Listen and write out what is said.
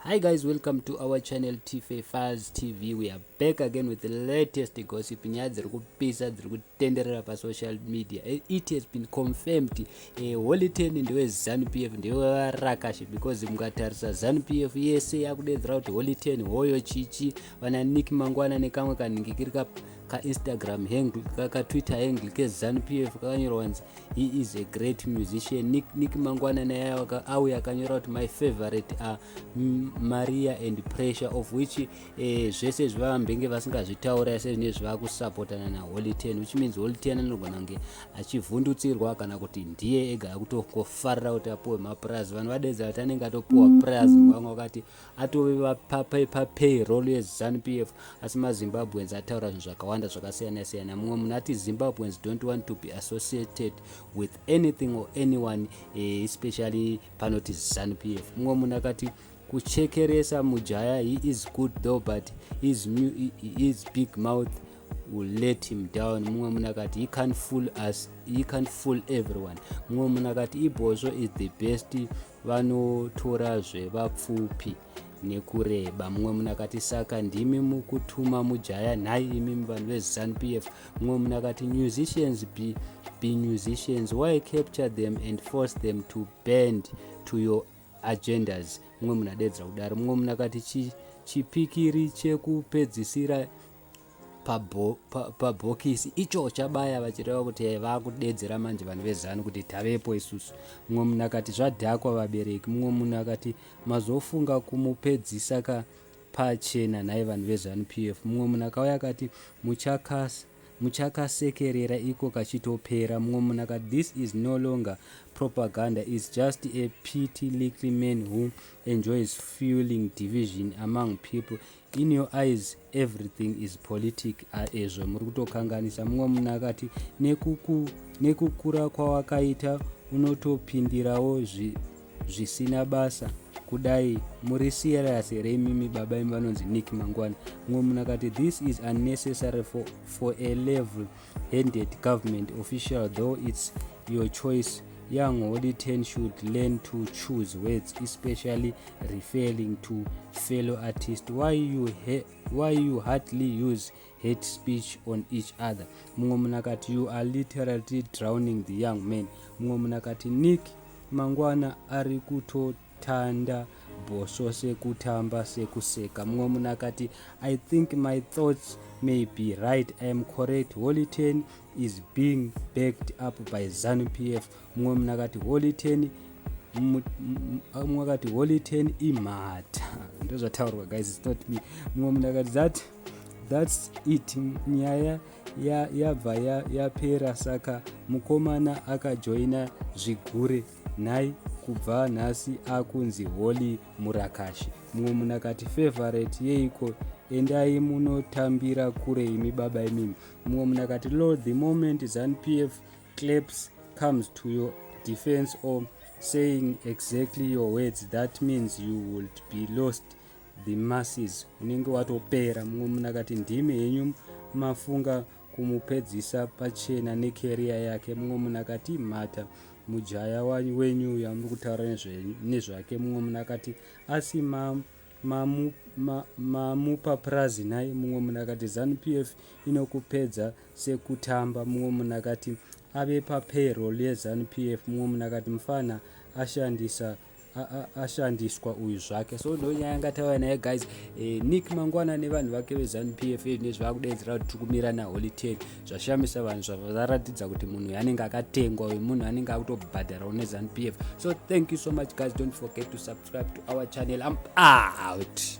Hi guys, welcome to our channel T-Faz TV. We are back again with the latest gossip nyaya dziri kupisa dziri kutenderera pasocial media. It has been confirmed Holiday ndewe ZANUPF ndewe Varakashi, because mukatarisa ZANUPF yese yakudedzera kuti Holiday hoyo chichi vana Nick Mangwana nekamwe kaningikiri ka Instagram handle ka Twitter handle ke ZANUPF kakanyorwa kunzi he is a great musician. Nick Mangwana naye auya akanyora kuti my favorite are Maria and Pressure, of which zvese zvavambenge vasingazvitaura sezvine zvavakusapotana na Holiday, which means Holiday anogona kunge achivhundutsirwa kana kuti ndiye ega akutofarira kuti apuwe maprize. Vanhu vadedza kuti anenge atopuwa prize vamwe vakati atove papayroll yeZANUPF, asi maZimbabweans ataura zvinhu zvakawanda zvakasiyana siyana. Mumwe munhu ati Zimbabweans don't want to be associated with anything or anyone, especially panoti ZANUPF. Mumwe munhu akati kuchekeresa mujaya, he is good though, but his big mouth will let him down. Mumwe munhu akati he can't fool us, he can't fool everyone. Mumwe munhu akati ibhozvo is the best, vanotora zvevapfupi nekureba. Mumwe munhu akati saka ndimi mukutuma mujaya nhai imi vanhu veZANUPF. Mumwe munhu akati musicians be musicians, why capture them and force them to bend to your agendas? Mumwe munhu adedzera kudaro. Mumwe munhu akati chipikiri chekupedzisira pabhokisi icho chabaya, vachireva kuti vakudedzera manje vanhu vezanu kuti tavepo isusu. Mumwe munhu akati zvadhakwa vabereki. Mumwe munhu akati mazofunga kumupedzisa pachena naye vanhu veZANUPF. Mumwe munhu akauya akati muchakasekerera iko kachitopera. Mumwe munhu akati this is no longer propaganda, is just a petty little man who enjoys fueling division among people. In your eyes everything is politic. Ezvo muri kutokanganisa. Mumwe munhu akati nekukura kwawakaita unotopindirawo zvisina basa kudai muri serious here imimi baba imi vanonzi Nick Mangwana. Mumwe munhu akati this is unnecessary for a level-handed government official, though it's your choice. Young Holiday should learn to choose words, especially referring to fellow artists. Why you hardly use hate speech on each other? Mumwe munhu akati you are literally drowning the young men. Mumwe munhu akati Nick Mangwana ari kutotanda bhosvo sekutamba sekuseka. Mumwe munhu akati I think my thoughts may be right, I am correct, Holiday is being backed up by ZANUPF. Mumwe munhu akati Holiday imhata. Ndozvataurwa guys, it's not me. Mumwe munhu akati that's it, nyaya yabva yapera, saka mukomana akajoina zvigure nhai kubva nhasi akunzi Holy Murakashi. Mumwe munhu akati favorite yeiko, endai munotambira kure imi baba imimi. Mumwe munhu akati Lord, the moment ZANUPF claps comes to your defense or saying exactly your words, that means you would be lost the masses, unenge watopera. Mumwe munhu akati ndimi henyu mafunga kumupedzisa pachena necareer yake. Mumwe munhu akati mhata mujaya wenyu yamuri kutaura nezvake. Mumwe munhu akati asi mamupa prazi naye. Mumwe munhu akati ZANUPF inokupedza sekutamba. Mumwe munhu akati ave papayroll yeZANUPF. Mumwe munhu akati mufana ashandiswa uyu zvake. So ndo nyaya yangataura naye guys. Nick Mangwana nevanhu vake veZANUPF nezvavakudedzera kuti tikumira naHoliday zvashamisa vanhu, zvavaratidza kuti munhu yanenge akatengwa, uyu munhu anenge akutobhadharawo neZANUPF. So thank you so much guys, don't forget to subscribe to our channel. I'm out.